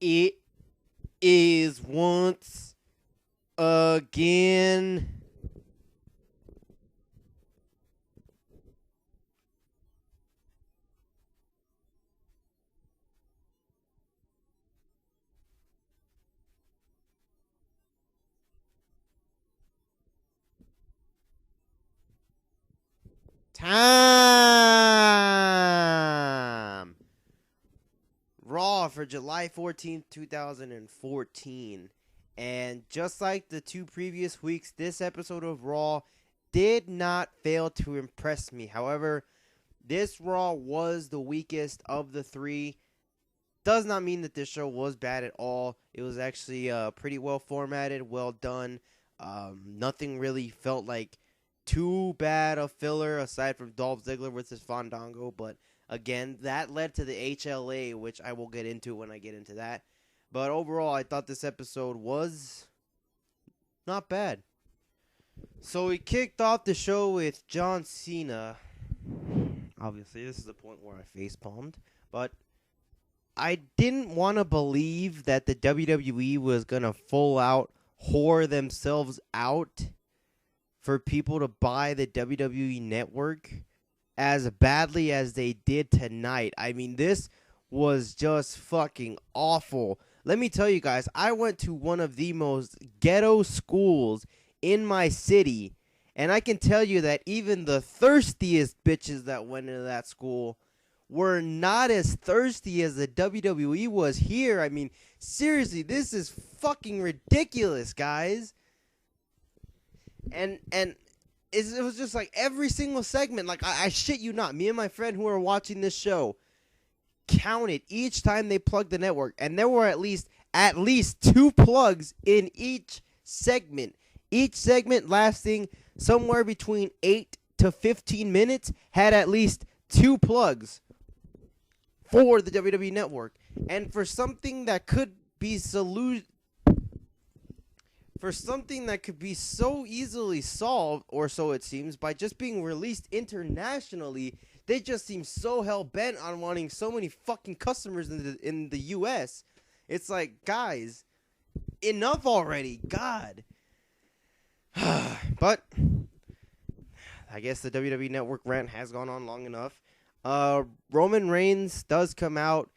It is once again time. Raw for July 14th, 2014. And just like the two previous weeks, this episode of Raw did not fail to impress me. However, this Raw was the weakest of the three. Does not mean that this show was bad at all. It was actually pretty well formatted, well done. Nothing really felt like too bad a filler aside from Dolph Ziggler with his Fandango. But again, that led to the HLA, which I will get into when I get into that. But overall, I thought this episode was not bad. So we kicked off the show with John Cena. Obviously, this is the point where I facepalmed. But I didn't want to believe that the WWE was going to full out whore themselves out for people to buy the WWE Network as badly as they did tonight. I mean, this was just fucking awful. Let me tell you guys, I went to one of the most ghetto schools in my city, and I can tell you that even the thirstiest bitches that went into that school were not as thirsty as the WWE was here. I mean, seriously, this is fucking ridiculous, guys. And it was just like every single segment, like I shit you not, me and my friend who were watching this show counted each time they plugged the network, and there were at least two plugs in each segment. Each segment lasting somewhere between 8 to 15 minutes had at least two plugs for the WWE Network. And for something that could be so easily solved, or so it seems, by just being released internationally, they just seem so hell-bent on wanting so many fucking customers in the US. It's like, guys, enough already. God. But I guess the WWE Network rant has gone on long enough. Roman Reigns does come out,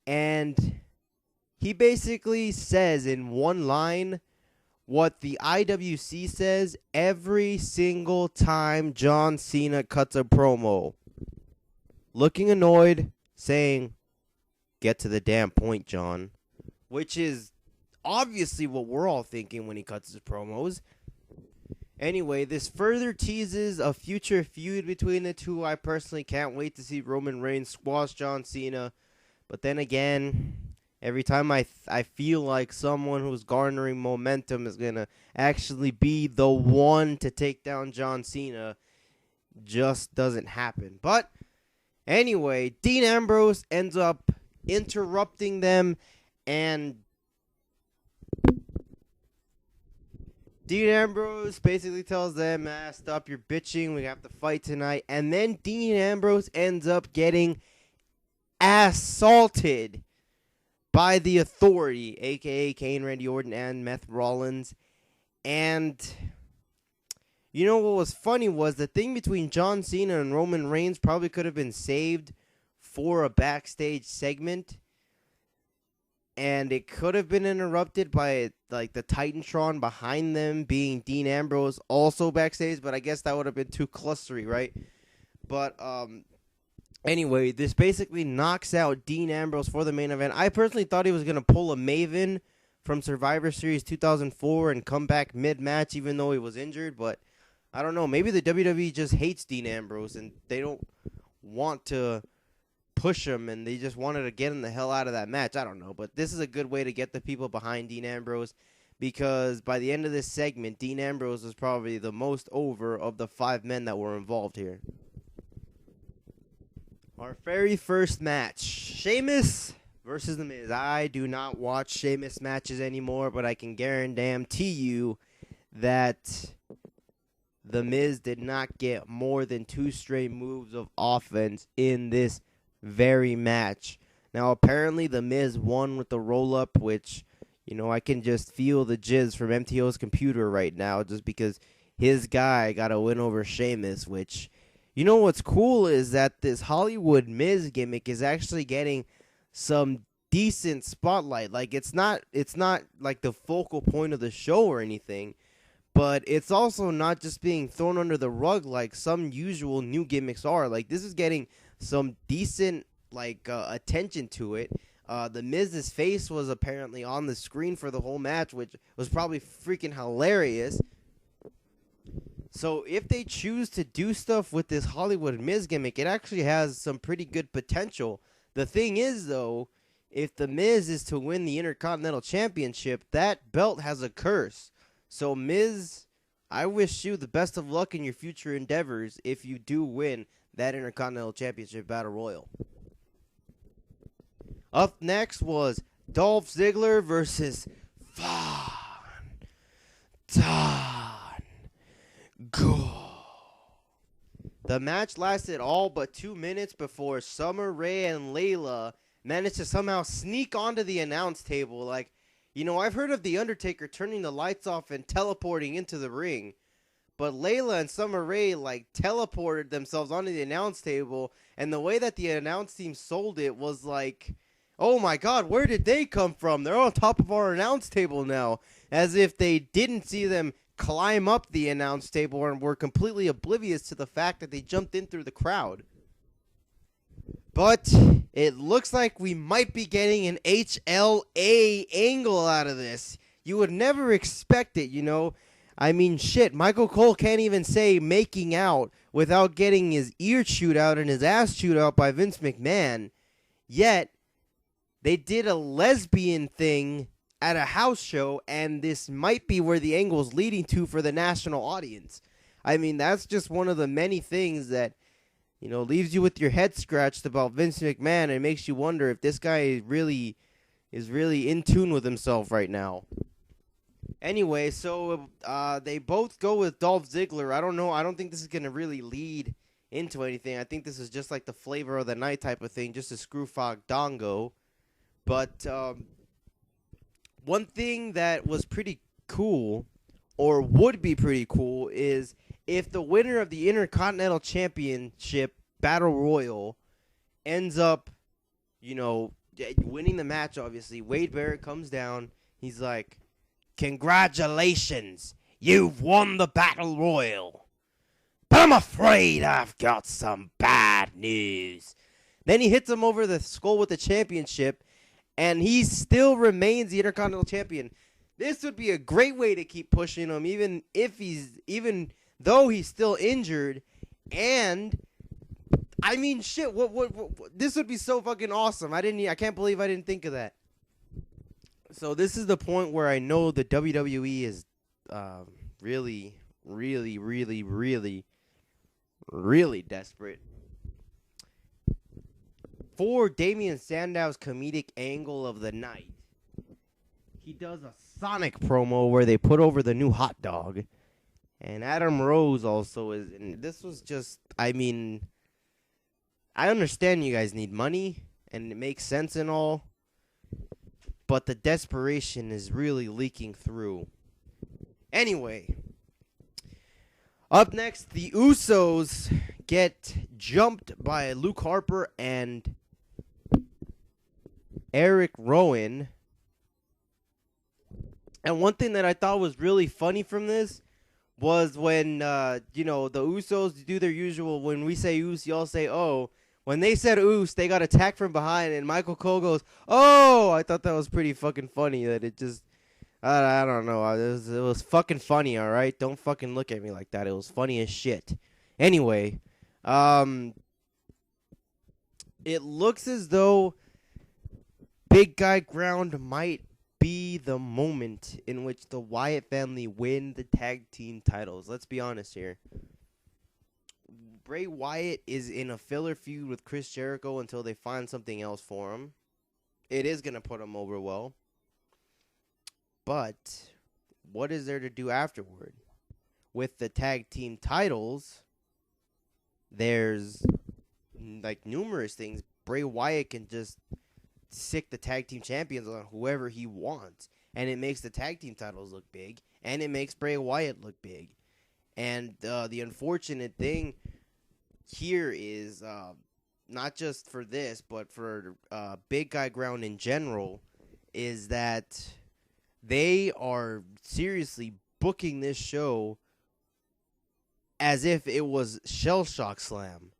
and he basically says in one line what the IWC says every single time John Cena cuts a promo. Looking annoyed, saying, "Get to the damn point, John." Which is obviously what we're all thinking when he cuts his promos. Anyway, this further teases a future feud between the two. I personally can't wait to see Roman Reigns squash John Cena. But then again, every time I feel like someone who's garnering momentum is going to actually be the one to take down John Cena, just doesn't happen. But anyway, Dean Ambrose ends up interrupting them, and Dean Ambrose basically tells them, stop your bitching, we have to fight tonight. And then Dean Ambrose ends up getting assaulted by the Authority, a.k.a. Kane, Randy Orton, and Seth Rollins. And you know what was funny was the thing between John Cena and Roman Reigns probably could have been saved for a backstage segment. And it could have been interrupted by like the Titantron behind them being Dean Ambrose also backstage, but I guess that would have been too clustery, right? But anyway, this basically knocks out Dean Ambrose for the main event. I personally thought he was going to pull a Maven from Survivor Series 2004 and come back mid-match even though he was injured, but I don't know. Maybe the WWE just hates Dean Ambrose and they don't want to push him, and they just wanted to get him the hell out of that match. I don't know, but this is a good way to get the people behind Dean Ambrose, because by the end of this segment, Dean Ambrose was probably the most over of the 5 men that were involved here. Our very first match, Sheamus versus The Miz. I do not watch Sheamus matches anymore, but I can guarantee you that The Miz did not get more than 2 straight moves of offense in this very match. Now, apparently, The Miz won with the roll-up, which, I can just feel the jizz from MTO's computer right now just because his guy got a win over Sheamus, which, what's cool is that this Hollywood Miz gimmick is actually getting some decent spotlight. Like, it's not like the focal point of the show or anything, but it's also not just being thrown under the rug like some usual new gimmicks are. Like, this is getting some decent attention to it. The Miz's face was apparently on the screen for the whole match, which was probably freaking hilarious. So if they choose to do stuff with this Hollywood Miz gimmick, it actually has some pretty good potential. The thing is, though, if the Miz is to win the Intercontinental Championship, that belt has a curse. So Miz, I wish you the best of luck in your future endeavors if you do win that Intercontinental Championship Battle Royal. Up next was Dolph Ziggler versus Go. The match lasted all but 2 minutes before Summer Rae and Layla managed to somehow sneak onto the announce table. I've heard of The Undertaker turning the lights off and teleporting into the ring, but Layla and Summer Rae teleported themselves onto the announce table, and the way that the announce team sold it was like, oh my god, where did they come from? They're on top of our announce table now, as if they didn't see them climb up the announce table and were completely oblivious to the fact that they jumped in through the crowd. But it looks like we might be getting an HLA angle out of this. You would never expect it, I mean, shit, Michael Cole can't even say making out without getting his ear chewed out and his ass chewed out by Vince McMahon. Yet, they did a lesbian thing at a house show, and this might be where the angle's leading to for the national audience. I mean, that's just one of the many things that, leaves you with your head scratched about Vince McMahon and makes you wonder if this guy is really in tune with himself right now. Anyway, so they both go with Dolph Ziggler. I don't know. I don't think this is going to really lead into anything. I think this is just like the flavor of the night type of thing, just a screw fog dongo. But one thing that was pretty cool, or would be pretty cool, is if the winner of the Intercontinental Championship Battle Royal ends up, winning the match, obviously. Wade Barrett comes down. He's like, congratulations, you've won the Battle Royal. But I'm afraid I've got some bad news. Then he hits him over the skull with the championship, and he still remains the Intercontinental Champion. This would be a great way to keep pushing him, even though he's still injured. And I mean, shit, what this would be so fucking awesome. I can't believe I didn't think of that. So this is the point where I know the WWE is really, really, really, really, really desperate for Damian Sandow's comedic angle of the night. He does a Sonic promo where they put over the new hot dog. And Adam Rose also is. And this was just, I mean, I understand you guys need money, and it makes sense and all. But the desperation is really leaking through. Anyway, up next, the Usos get jumped by Luke Harper and Eric Rowan. And one thing that I thought was really funny from this was when, the Usos do their usual, when we say Us, y'all say, oh. When they said Us, they got attacked from behind, and Michael Cole goes, oh! I thought that was pretty fucking funny, that it just, I don't know, it was fucking funny, alright? Don't fucking look at me like that, it was funny as shit. Anyway, it looks as though Big Guy Ground might be the moment in which the Wyatt family win the tag team titles. Let's be honest here. Bray Wyatt is in a filler feud with Chris Jericho until they find something else for him. It is going to put him over well. But what is there to do afterward? With the tag team titles, there's numerous things. Bray Wyatt can just stick the tag team champions on whoever he wants. And it makes the tag team titles look big. And it makes Bray Wyatt look big. And the unfortunate thing here is, not just for this, but for Big Guy Ground in general, is that they are seriously booking this show as if it was Shell Shock Slam.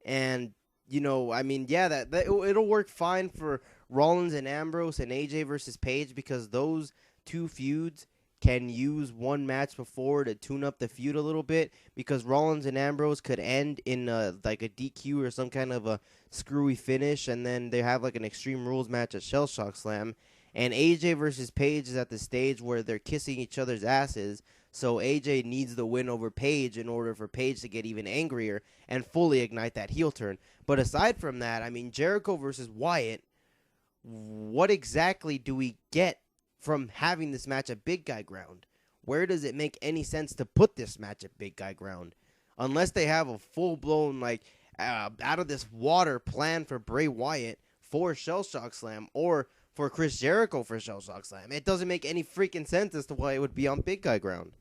And, you know, I mean, yeah, that it'll work fine for Rollins and Ambrose and AJ versus Page, because those two feuds can use one match before to tune up the feud a little bit, because Rollins and Ambrose could end in like a DQ or some kind of a screwy finish, and then they have like an Extreme Rules match at Shell Shock Slam. And AJ versus Page is at the stage where they're kissing each other's asses, so AJ needs the win over Page in order for Page to get even angrier and fully ignite that heel turn. But aside from that, I mean, Jericho versus Wyatt, what exactly do we get from having this match at Big Guy Ground? Where does it make any sense to put this match at Big Guy Ground? Unless they have a full-blown, like, out-of-this-water plan for Bray Wyatt for Shell Shock Slam, or for Chris Jericho for Shell Shock Slam. It doesn't make any freaking sense as to why it would be on Big Guy Ground.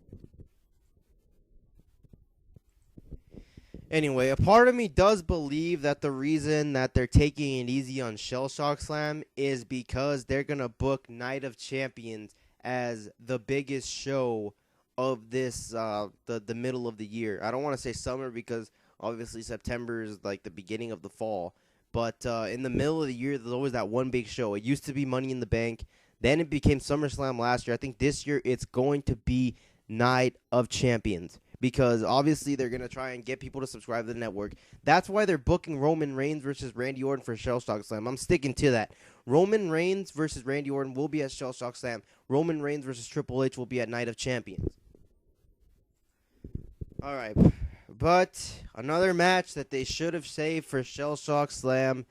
Anyway, a part of me does believe that the reason that they're taking it easy on Shell Shock Slam is because they're going to book Night of Champions as the biggest show of this, the middle of the year. I don't want to say summer because obviously September is like the beginning of the fall. But in the middle of the year, there's always that one big show. It used to be Money in the Bank. Then it became SummerSlam last year. I think this year it's going to be Night of Champions, because obviously they're going to try and get people to subscribe to the network. That's why they're booking Roman Reigns versus Randy Orton for Shell Shock Slam. I'm sticking to that. Roman Reigns versus Randy Orton will be at Shell Shock Slam. Roman Reigns versus Triple H will be at Night of Champions. All right. But another match that they should have saved for Shell Shock Slam,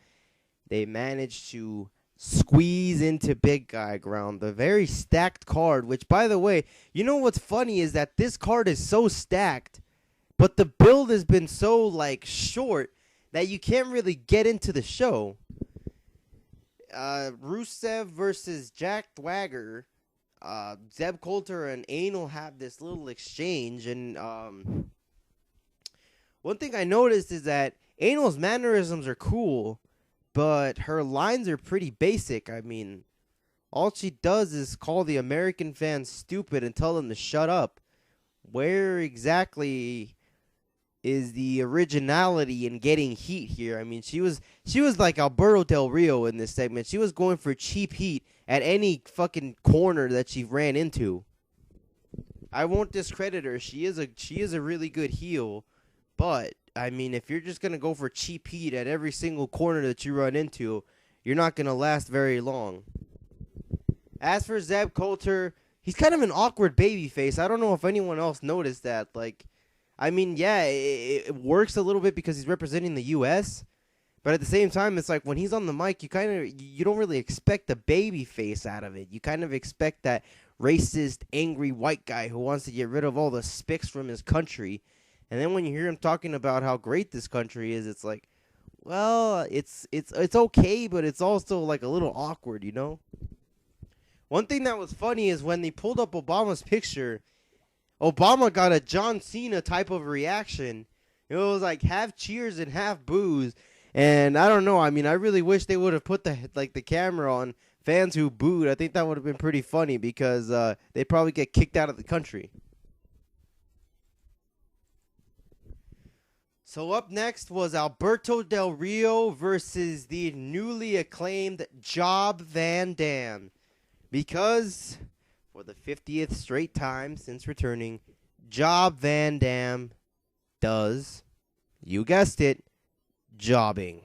they managed to squeeze into Big Guy Ground. The very stacked card, which, by the way, you know what's funny is that this card is so stacked, but the build has been so, like, short that you can't really get into the show. Rusev versus Jack Swagger. Zeb Coulter and Anal have this little exchange, and one thing I noticed is that Anal's mannerisms are cool, but her lines are pretty basic. I mean, all she does is call the American fans stupid and tell them to shut up. Where exactly is the originality in getting heat here? I mean, she was like Alberto Del Rio in this segment. She was going for cheap heat at any fucking corner that she ran into. I won't discredit her. She is a really good heel. But, I mean, if you're just going to go for cheap heat at every single corner that you run into, you're not going to last very long. As for Zeb Coulter, he's kind of an awkward babyface. I don't know if anyone else noticed that. Like, I mean, yeah, it works a little bit because he's representing the U.S., but at the same time, it's like when he's on the mic, you don't really expect the babyface out of it. You kind of expect that racist, angry white guy who wants to get rid of all the spics from his country. And then when you hear him talking about how great this country is, it's like, well, it's okay, but it's also like a little awkward, you know? One thing that was funny is when they pulled up Obama's picture, Obama got a John Cena type of reaction. It was like half cheers and half boos. And I don't know, I mean, I really wish they would have put the camera on fans who booed. I think that would have been pretty funny because they'd probably get kicked out of the country. So up next was Alberto Del Rio versus the newly acclaimed Job Van Dam. Because for the 50th straight time since returning, Job Van Dam does, you guessed it, jobbing.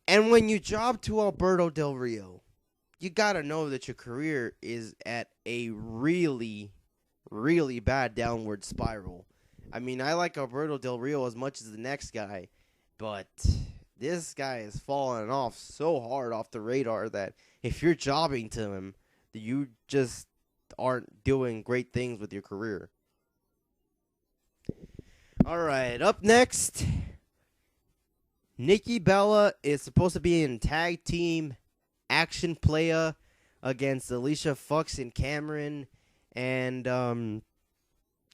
And when you job to Alberto Del Rio, you gotta know that your career is at a really, really bad downward spiral. I mean, I like Alberto Del Rio as much as the next guy, but this guy is falling off so hard off the radar that if you're jobbing to him, you just aren't doing great things with your career. All right, up next, Nikki Bella is supposed to be in tag team action playa against Alicia Fox and Cameron. And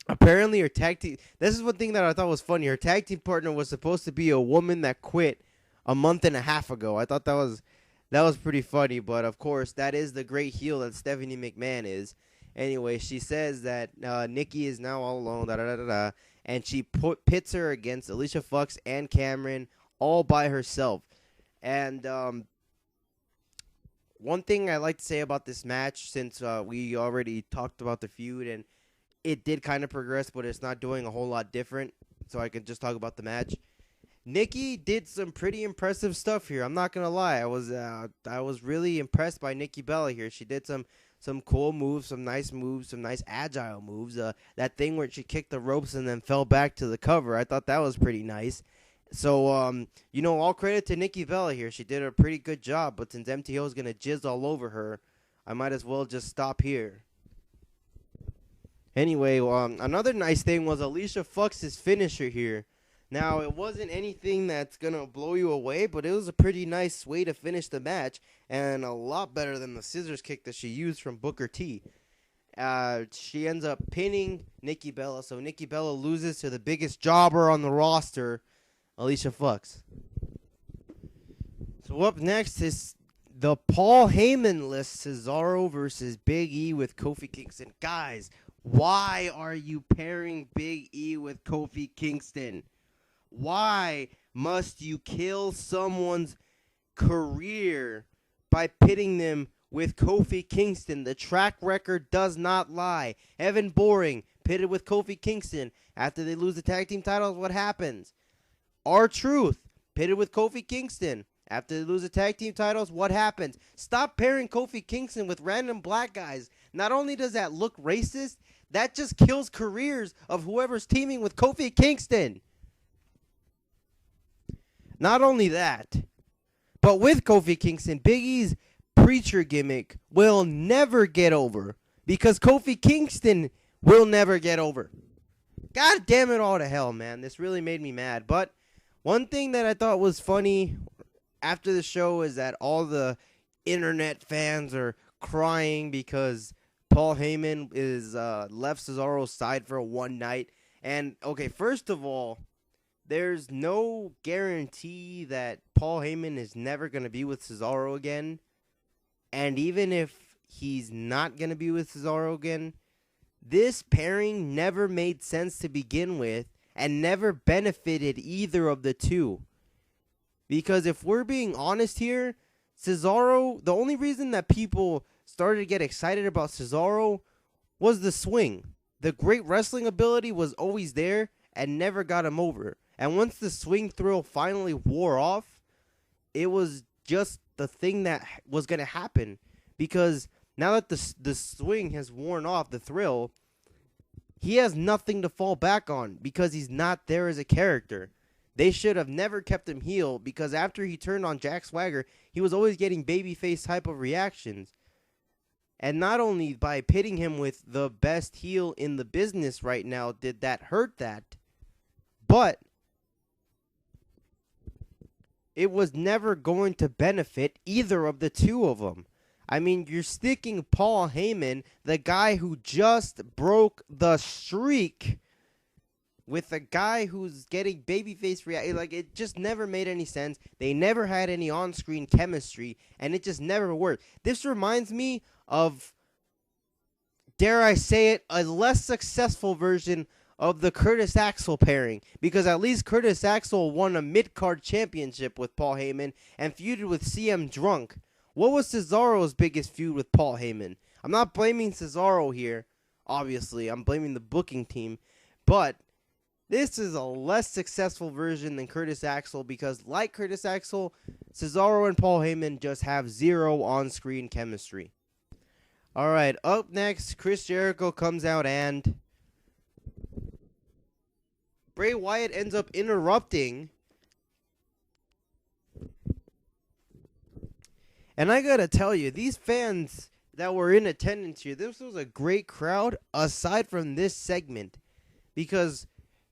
apparently her tag team, this is one thing that I thought was funny. Her tag team partner was supposed to be a woman that quit a month and a half ago. I thought that was pretty funny, but of course that is the great heel that Stephanie McMahon is. Anyway, she says that Nikki is now all alone, and she pits her against Alicia Fox and Cameron all by herself. And one thing I like to say about this match, since we already talked about the feud and it did kind of progress, but it's not doing a whole lot different, so I can just talk about the match. Nikki did some pretty impressive stuff here. I'm not gonna lie, I was really impressed by Nikki Bella here. She did some cool moves, some nice agile moves. That thing where she kicked the ropes and then fell back to the cover, I thought that was pretty nice. So, all credit to Nikki Bella here. She did a pretty good job, but since MTO is gonna jizz all over her, I might as well just stop here. Anyway, another nice thing was Alicia Fox's finisher here. Now, it wasn't anything that's going to blow you away, but it was a pretty nice way to finish the match, and a lot better than the scissors kick that she used from Booker T. She ends up pinning Nikki Bella, so Nikki Bella loses to the biggest jobber on the roster, Alicia Fox. So up next is the Paul Heyman list, Cesaro versus Big E with Kofi Kingston. Guys, why are you pairing Big E with Kofi Kingston? Why must you kill someone's career by pitting them with Kofi Kingston? The track record does not lie. Evan Boring pitted with Kofi Kingston. After they lose the tag team titles, what happens? R-Truth pitted with Kofi Kingston. After they lose the tag team titles, what happens? Stop pairing Kofi Kingston with random black guys. Not only does that look racist, that just kills careers of whoever's teaming with Kofi Kingston. Not only that, but with Kofi Kingston, Big E's preacher gimmick will never get over because Kofi Kingston will never get over. God damn it all to hell, man. This really made me mad. But one thing that I thought was funny after the show is that all the internet fans are crying because Paul Heyman is left Cesaro's side for one night. And, okay, first of all, there's no guarantee that Paul Heyman is never going to be with Cesaro again. And even if he's not going to be with Cesaro again, this pairing never made sense to begin with and never benefited either of the two. Because if we're being honest here, Cesaro, the only reason that people started to get excited about Cesaro was the swing. The great wrestling ability was always there and never got him over. And once the swing thrill finally wore off, it was just the thing that was going to happen. Because now that the swing has worn off, the thrill, he has nothing to fall back on because he's not there as a character. They should have never kept him heel because after he turned on Jack Swagger, he was always getting babyface type of reactions. And not only by pitting him with the best heel in the business right now did that hurt that, but it was never going to benefit either of the two of them. I mean, you're sticking Paul Heyman, the guy who just broke the streak, with a guy who's getting babyface reaction. Like, it just never made any sense. They never had any on-screen chemistry, and it just never worked. This reminds me of, dare I say it, a less successful version of the Curtis Axel pairing, because at least Curtis Axel won a mid-card championship with Paul Heyman and feuded with CM Drunk. What was Cesaro's biggest feud with Paul Heyman? I'm not blaming Cesaro here, obviously. I'm blaming the booking team. But this is a less successful version than Curtis Axel because, like Curtis Axel, Cesaro and Paul Heyman just have zero on-screen chemistry. Alright, up next, Chris Jericho comes out and Bray Wyatt ends up interrupting. And I gotta tell you, these fans that were in attendance here, this was a great crowd aside from this segment. Because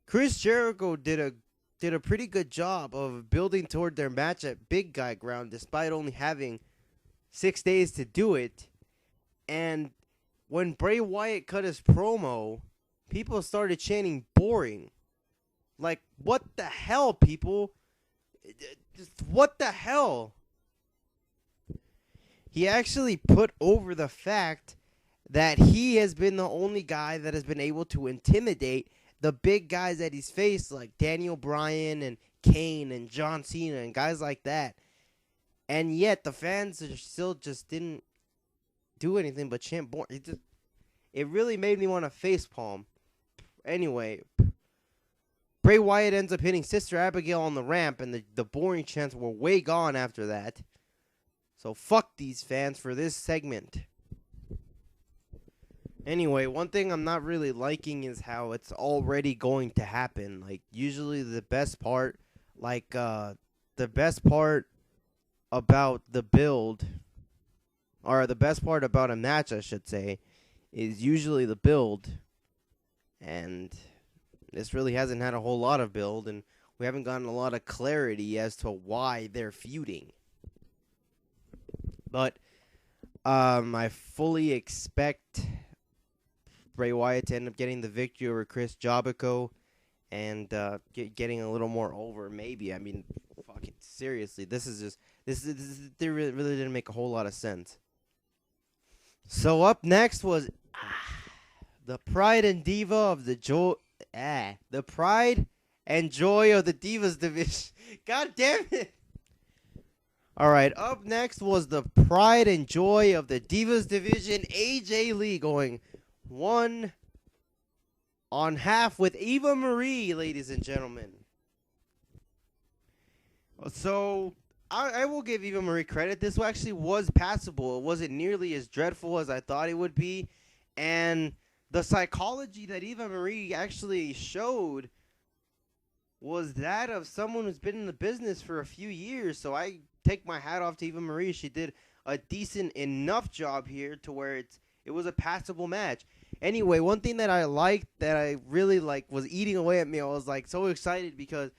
Chris Jericho did a pretty good job of building toward their match at Big Guy Ground despite only having 6 days to do it. And when Bray Wyatt cut his promo, people started chanting boring. Like, what the hell, people? What the hell? He actually put over the fact that he has been the only guy that has been able to intimidate the big guys that he's faced, like Daniel Bryan and Kane and John Cena and guys like that. And yet the fans still just didn't do anything but chant boring. It really made me want to facepalm. Anyway, Bray Wyatt ends up hitting Sister Abigail on the ramp, and the boring chants were way gone after that. So fuck these fans for this segment. Anyway, one thing I'm not really liking is how it's already going to happen. Like, usually the best part about the build, or the best part about a match, I should say, is usually the build. And this really hasn't had a whole lot of build, and we haven't gotten a lot of clarity as to why they're feuding. But I fully expect Bray Wyatt to end up getting the victory over Chris Jericho and getting a little more over, maybe. I mean, fucking seriously, this really didn't make a whole lot of sense. So up next was the Pride and Diva of the the Pride and Joy of the Divas division. God damn it! All right, up next was the Pride and Joy of the Divas division. AJ Lee going 1 on half with Eva Marie, ladies and gentlemen. So I will give Eva Marie credit. This actually was passable. It wasn't nearly as dreadful as I thought it would be. And the psychology that Eva Marie actually showed was that of someone who's been in the business for a few years. So I take my hat off to Eva Marie. She did a decent enough job here to where it was a passable match. Anyway, one thing that I liked, that I really was eating away at me, I was so excited because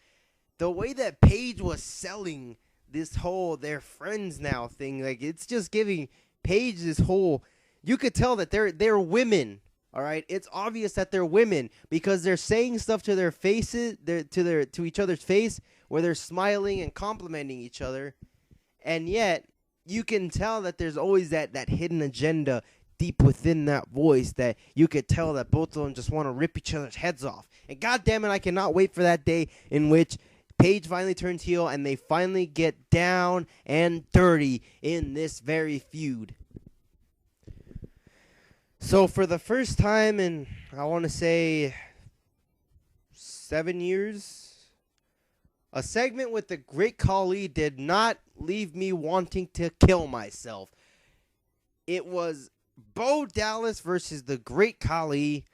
the way that Paige was selling this whole they're friends now thing, it's just giving Paige this whole, you could tell that they're women. All right, it's obvious that they're women because they're saying stuff to their faces, to each other's face, where they're smiling and complimenting each other, and yet you can tell that there's always that hidden agenda deep within that voice that you could tell that both of them just want to rip each other's heads off. And goddamn it, I cannot wait for that day in which Paige finally turns heel and they finally get down and dirty in this very feud. So for the first time in, I want to say, 7 years, a segment with the Great Khali did not leave me wanting to kill myself. It was Bo Dallas versus the Great Khali.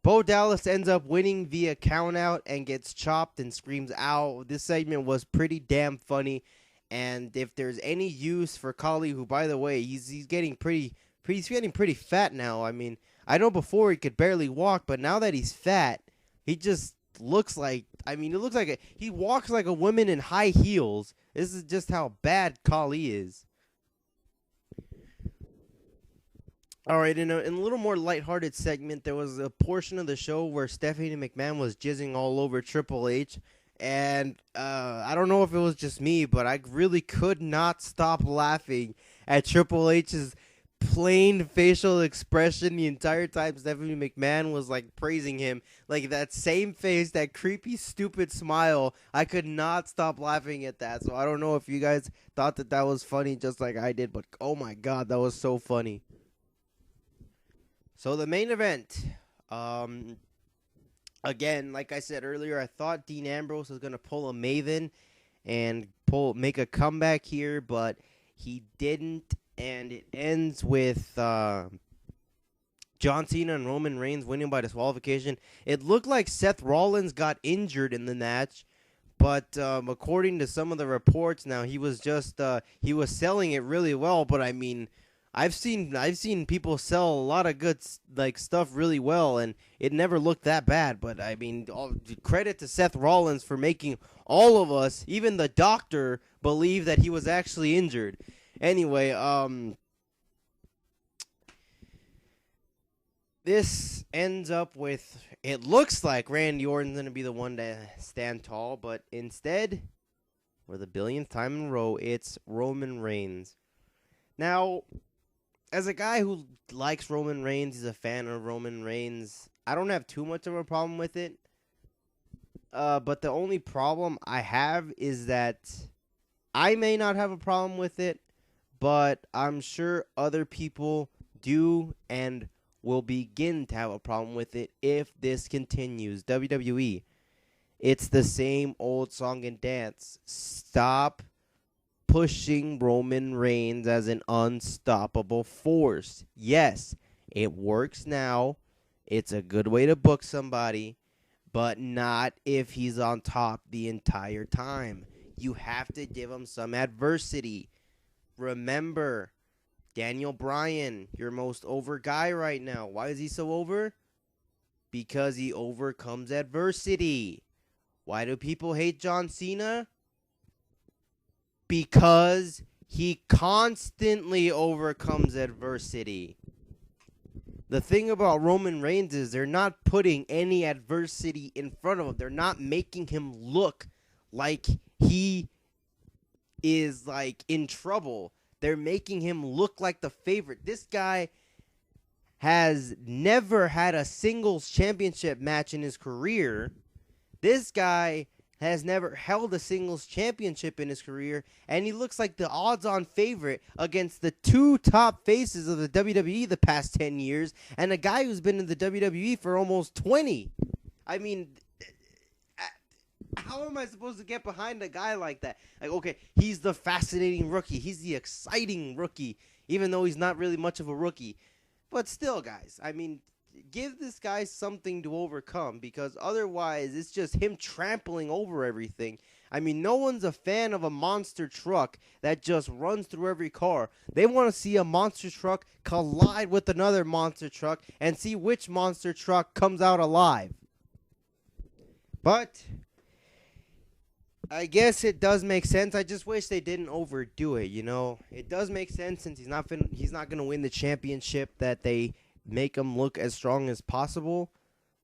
Bo Dallas ends up winning via countout and gets chopped and screams "ow." This segment was pretty damn funny. And if there's any use for Khali, who, by the way, he's getting pretty fat now. I mean, I know before he could barely walk, but now that he's fat, he just looks like, he walks like a woman in high heels. This is just how bad Khali is. All right, in a little more lighthearted segment, there was a portion of the show where Stephanie McMahon was jizzing all over Triple H. And I don't know if it was just me, but I really could not stop laughing at Triple H's plain facial expression the entire time Stephanie McMahon was praising him. That same face, that creepy, stupid smile. I could not stop laughing at that. So I don't know if you guys thought that was funny just like I did, but oh my god, that was so funny. So the main event, again, like I said earlier, I thought Dean Ambrose was going to pull a Maven and make a comeback here, but he didn't. And it ends with John Cena and Roman Reigns winning by disqualification. It looked like Seth Rollins got injured in the match, but according to some of the reports, now he was he was selling it really well. But I mean, I've seen people sell a lot of good stuff really well, and it never looked that bad. But I mean, credit to Seth Rollins for making all of us, even the doctor, believe that he was actually injured. Anyway, this ends up with, it looks like Randy Orton's going to be the one to stand tall, but instead, for the billionth time in a row, it's Roman Reigns. Now, as a guy who likes Roman Reigns, he's a fan of Roman Reigns, I don't have too much of a problem with it. But the only problem I have is that I may not have a problem with it, but I'm sure other people do and will begin to have a problem with it if this continues. WWE, it's the same old song and dance. Stop pushing Roman Reigns as an unstoppable force. Yes, it works now. It's a good way to book somebody, but not if he's on top the entire time. You have to give him some adversity. Remember, Daniel Bryan, your most over guy right now. Why is he so over? Because he overcomes adversity. Why do people hate John Cena? Because he constantly overcomes adversity. The thing about Roman Reigns is they're not putting any adversity in front of him. They're not making him look like he is like in trouble. They're making him look like the favorite. This guy has never had a singles championship match in his career. This guy has never held a singles championship in his career, and he looks like the odds-on favorite against the two top faces of the WWE the past 10 years, and a guy who's been in the WWE for almost 20. I mean, how am I supposed to get behind a guy like that? Like, okay, he's the fascinating rookie. He's the exciting rookie, even though he's not really much of a rookie. But still, guys, I mean, give this guy something to overcome, because otherwise it's just him trampling over everything. I mean, no one's a fan of a monster truck that just runs through every car. They want to see a monster truck collide with another monster truck and see which monster truck comes out alive. But I guess it does make sense. I just wish they didn't overdo it, you know. It does make sense since he's not going to win the championship that they make him look as strong as possible.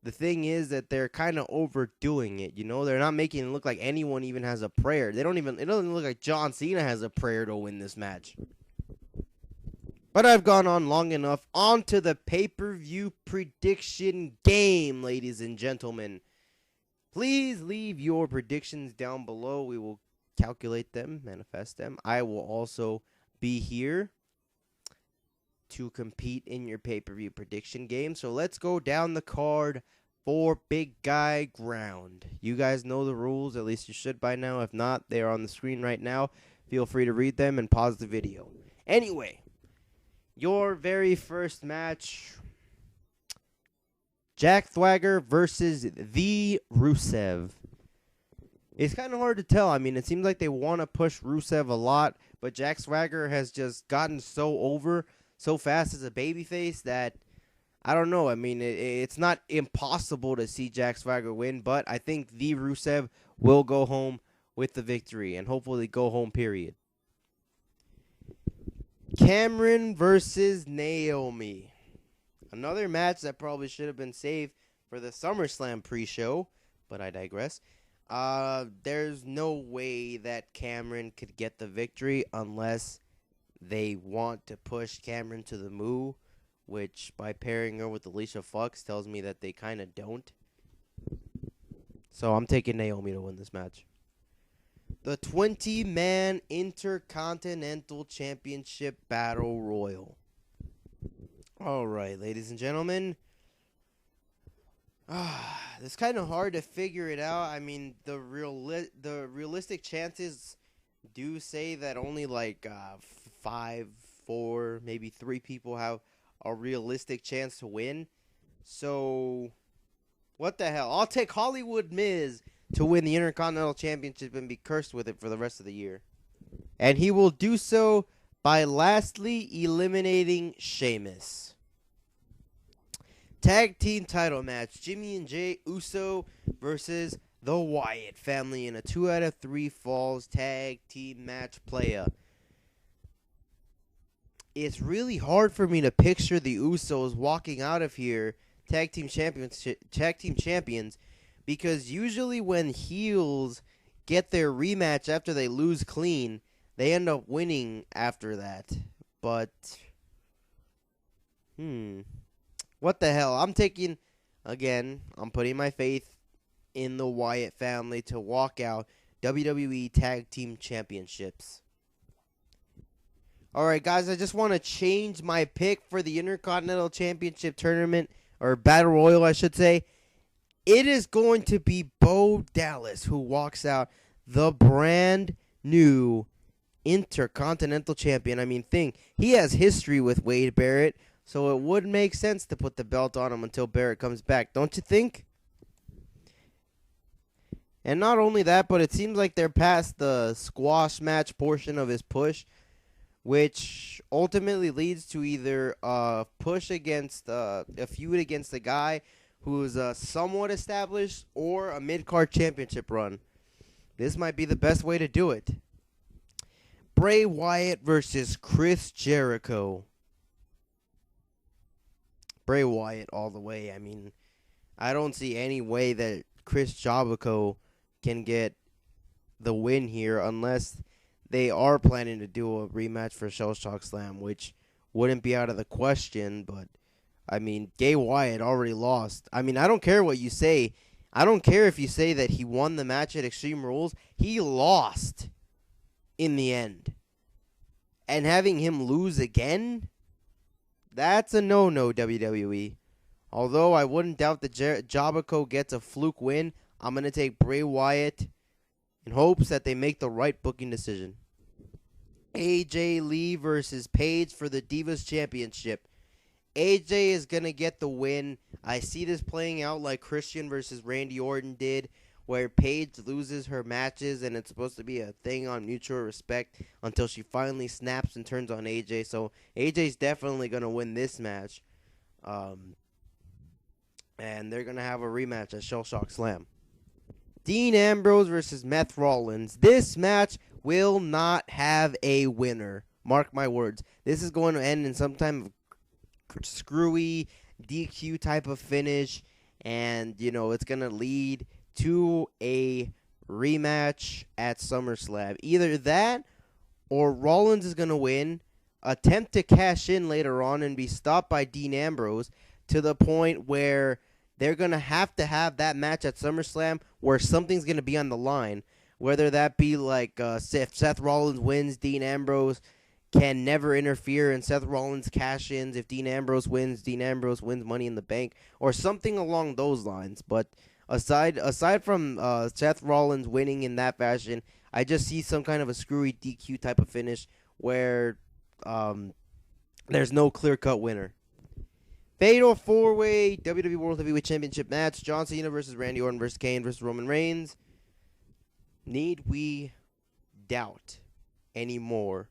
The thing is that they're kind of overdoing it, you know. They're not making it look like anyone even has a prayer. It doesn't look like John Cena has a prayer to win this match. But I've gone on long enough. On to the pay-per-view prediction game, ladies and gentlemen. Please leave your predictions down below. We will calculate them, manifest them. I will also be here to compete in your pay-per-view prediction game. So let's go down the card for Big Guy Ground. You guys know the rules, at least you should by now. If not, they are on the screen right now. Feel free to read them and pause the video. Anyway, your very first match, Jack Swagger versus the Rusev. It's kind of hard to tell. I mean, it seems like they want to push Rusev a lot, but Jack Swagger has just gotten so over so fast as a babyface that, I don't know. I mean, it's not impossible to see Jack Swagger win, but I think the Rusev will go home with the victory, and hopefully go home, period. Cameron versus Naomi. Another match that probably should have been saved for the SummerSlam pre-show, but I digress. There's no way that Cameron could get the victory unless they want to push Cameron to the Moo, which by pairing her with Alicia Fox tells me that they kind of don't. So I'm taking Naomi to win this match. The 20-man Intercontinental Championship Battle Royal. All right, ladies and gentlemen. It's kind of hard to figure it out. I mean, the realistic chances do say that only like 5, 4, maybe 3 people have a realistic chance to win. So, what the hell? I'll take Hollywood Miz to win the Intercontinental Championship and be cursed with it for the rest of the year. And he will do so by lastly eliminating Sheamus. Tag team title match, Jimmy and Jey Uso versus the Wyatt family in a 2 out of 3 falls tag team match playa. it's really hard for me to picture the Usos walking out of here tag team champions, because usually when heels get their rematch after they lose clean, they end up winning after that. But what the hell? I'm putting my faith in the Wyatt family to walk out WWE Tag Team Championships. Alright, guys, I just want to change my pick for the Intercontinental Championship Tournament, or Battle Royal, I should say. It is going to be Bo Dallas who walks out the brand new Intercontinental Champion. I mean, he has history with Wade Barrett, so it would make sense to put the belt on him until Barrett comes back, don't you think? And not only that, but it seems like they're past the squash match portion of his push, which ultimately leads to either a push against a feud against a guy who's somewhat established, or a mid-card championship run. This might be the best way to do it. Bray Wyatt versus Chris Jericho. Bray Wyatt all the way. I mean, I don't see any way that Chris Jericho can get the win here unless they are planning to do a rematch for Shell Shock Slam, which wouldn't be out of the question. But, I mean, Bray Wyatt already lost. I mean, I don't care what you say. I don't care if you say that he won the match at Extreme Rules. He lost in the end. And having him lose again, that's a no-no, WWE. Although I wouldn't doubt that Jericho gets a fluke win, I'm going to take Bray Wyatt in hopes that they make the right booking decision. AJ Lee versus Paige for the Divas Championship. AJ is going to get the win. I see this playing out like Christian versus Randy Orton did, where Paige loses her matches and it's supposed to be a thing on mutual respect until she finally snaps and turns on AJ. So AJ's definitely going to win this match. And they're going to have a rematch at Shell Shock Slam. Dean Ambrose versus Seth Rollins. This match will not have a winner. Mark my words. This is going to end in some type of screwy DQ type of finish. And, it's going to lead to a rematch at SummerSlam. Either that or Rollins is going to win, attempt to cash in later on, and be stopped by Dean Ambrose to the point where they're going to have that match at SummerSlam where something's going to be on the line. Whether that be like if Seth Rollins wins, Dean Ambrose can never interfere and Seth Rollins cash-ins. If Dean Ambrose wins Money in the Bank, or something along those lines. But aside from Seth Rollins winning in that fashion, I just see some kind of a screwy DQ type of finish where there's no clear-cut winner. Fatal 4-way WWE World Heavyweight Championship match. John Cena versus Randy Orton versus Kane versus Roman Reigns. Need we doubt anymore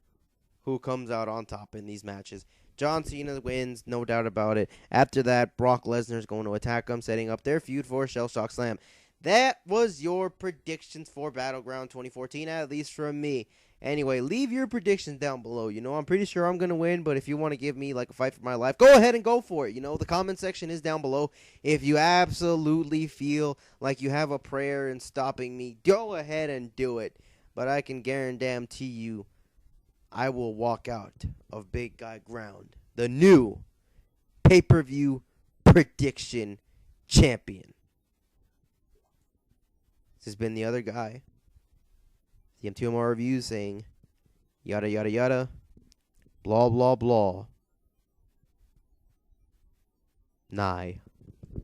who comes out on top in these matches? John Cena wins, no doubt about it. After that, Brock Lesnar is going to attack him, setting up their feud for Shell Shock Slam. That was your predictions for Battleground 2014, at least from me. Anyway, leave your predictions down below. I'm pretty sure I'm going to win, but if you want to give me like a fight for my life, go ahead and go for it. The comment section is down below. If you absolutely feel like you have a prayer in stopping me, go ahead and do it. But I can guarantee you, I will walk out of Big Guy Ground, the new pay-per-view prediction champion. This has been the other guy. TM2MR Reviews saying, yada, yada, yada, blah, blah, blah. Nye.